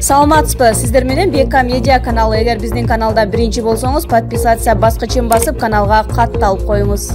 Саламатсызбы, сиздер менен БК медиа каналы. Эгер биздин каналда биринчи болсоңуз, подписаться баскычын басып каналга катталып коюңуз.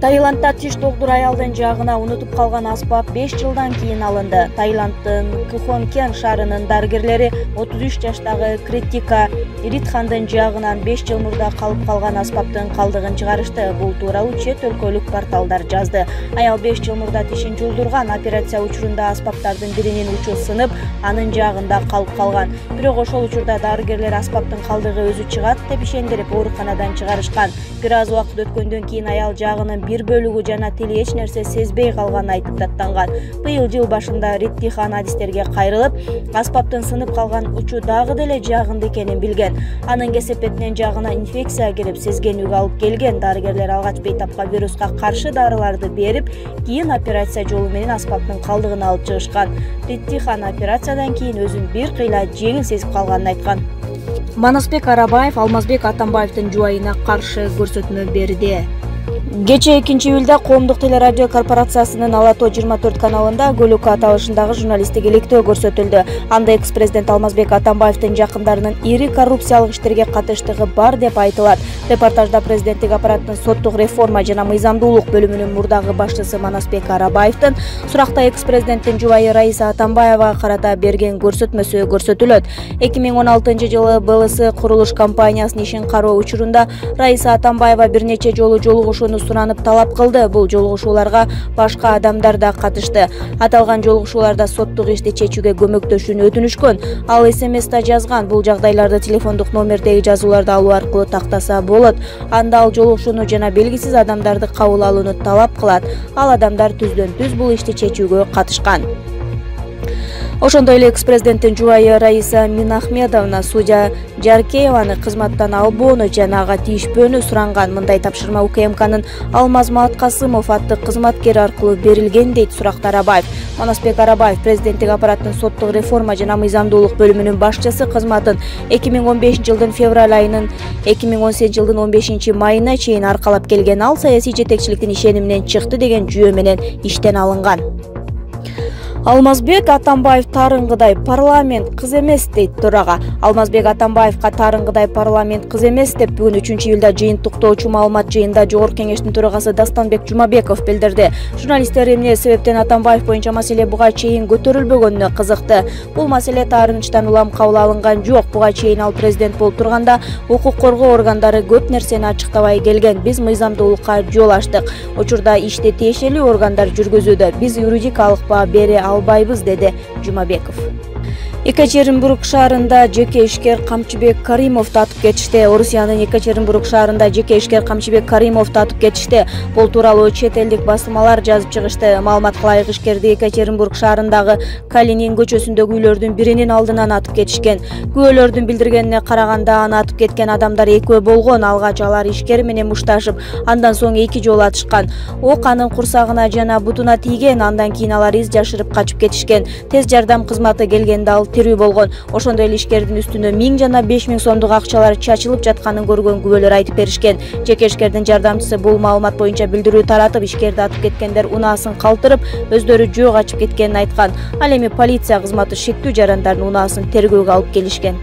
Таиландда тиш тогдур аялдын жагына унутуп калган аспап 5 жылдан кийин алынды. Таиланддын Кхонкен шаарынын дарыгерлери 33 жаштагы Критика Ритхандын жагынан 5 жыл мурда калып калган аспаптын калдыгын чыгарышты. Бул тууралуу чет өлкөлүк порталдар жазды. Аял 5 жыл мурда тишин жулдурган. Операция учурунда аспаптардын биринин учу сынып, анын жагында калып калган. Бирок ошол учурда дарыгерлер аспаптын калдыгы өзү чыгат деп ишендирип ооруканадан чыгарышкан. Бир аз убакыт өткөндөн кийин аял жагынын бир бөлүгү жана тили эч нерсе сезбей калганын айтып даттанган. Быйыл жыл башында Риттихан адистерге кайрылып, аспаптын сынып калган учу дагы деле жагынды экенин билген. Анын кесепетинен жагына инфекция кирип, сезгенүүгө алып келген. Дарыгерлер алгач бейтапка вируска каршы дарыларды берип, кийин операция жолу менен аспаптын калдыгын алып чыгышкан. Риттихан операциядан кийин өзүн бир кыйла жеңил сезип калганын айткан. Манасбек Арабаев Алмазбек Атамбаевдин жубайына каршы көрсөтмө берди. Кечээ 2-июлда коомдук телерадио корпорациясынын Алато 24 каналында Көлөкө аталышындагы журналисттик иликтөө көрсөтүлдү. Анда экс-президент Алмазбек Атамбаевдин жакындарынын ири коррупциялык иштерге катыштыгы бар деп айтылат. Репортажда президенттик аппараттын соттук реформа жана мыйзамдуулук бөлүмүнүн мурдагы башчысы Манасбек Арабаевдин суракта экс-президенттин жубайы Раиса Атамбаевага карата берген көрсөтмөсү көрсөтүлөт. 2016-жылы БЛС курулуш компаниясынын ишин кароо учурунда Раиса Атамбаева бир нече жолу жолугушууну суранып талап кылды. Бул жолугушууларга башка адамдар да катышты. Аталган жолугушууларда соттук ишти чечүүгө көмөктөшүүнү өтүнүшкөн. Ал СМС-да жазган. Бул жагдайларды телефондук номердеги жазууларды алуу аркылуу тактаса болот. Анда ал жолугушууну жана белгисиз адамдарды кабыл алууну талап кылат. Ал адамдар түздөн-түз бул ишти чечүүгө катышкан. Ошондой эле экс-президенттин жубайы Раиса Минахмедовна судья Жаркееваны кызматтан албоону жана ага тийишпөөнү суранган. Мындай тапшырма УКМКнын Алмазмат Касымов аттуу кызматкери аркылуу берилген, дейт суракта Арабаев. Манасбек Арабаев президенттик аппараттын соттук реформа жана мыйзамдуулук бөлүмүнүн башчысы кызматын 2015-жылдын февраль айынын 2018-жылдын 15-майына чейин аркалап келген. Ал саясий жетекчиликтин ишениминен чыкты деген жүйө менен иштен алынган. Алмазбек Атамбаев тарынгыдай парламент кыз эмес, дейт төрага. Алмазбек Атамбаевка тарынгыдай парламент кыз эмес деп бүгүн 3-июлда жыйынтыктоочу маалымат жыйында Жогорку кеңештин төрагасы Дастанбек Жумабеков билдирди. Журналисттер эмне себептен Атамбаев боюнча маселе буга чейин көтөрүлбөгөнүнө кызыкты. Бул маселе таарынычтан улам кабыл алынган жок. Буга чейин ал президент болуп турганда укук коргоо органдары көп нерсени ачыктабай келген. Биз мыйзамдуулукка жол ачтык. Учурда ишти тиешелүү органдар жүргүзүүдө. Биз юридикалык баа бере албайбыз, деди Жумабеков. Екатеринбург шаарында жеке ишкер Камчыбек Каримовду атып кетишти. Орусиянын Екатеринбург шаарында жеке ишкер Камчыбек Каримовду атып кетишти. Бул тууралуу чет элдик басылмалар жазып чыгышты. Маалыматка ылайык ишкерди Екатеринбург шаарындагы Калинин көчөсүндөгү үйлөрдүн биринин алдынан атып кетишкен. Күбөлөрдүн билдиргенине караганда аны атып кеткен адамдар экөө болгон. Алгач алар ишкер менен мушташып, андан соң 2 жолу атышкан. Ок анын курсагына жана бутуна тийген. Андан кийин алар из жашырып качып кетишкен. Тез жардам кызматы келгенде ал тирүү болгон. Ошондой эле ишкердин үстүнө 1000 жана 5000 сомдук акчалар чачылып жатканын көргөн күбөлөр айтып беришкен. Жеке ишкердин жардамчысы бул маалымат боюнча билдирүү таратып, ишкерди атып кеткендер унаасын калтырып, өздөрү жөө ачып кеткенин айткан. Ал эми полиция кызматы шектүү жарандардын унаасын тергөөгө алып келишкен.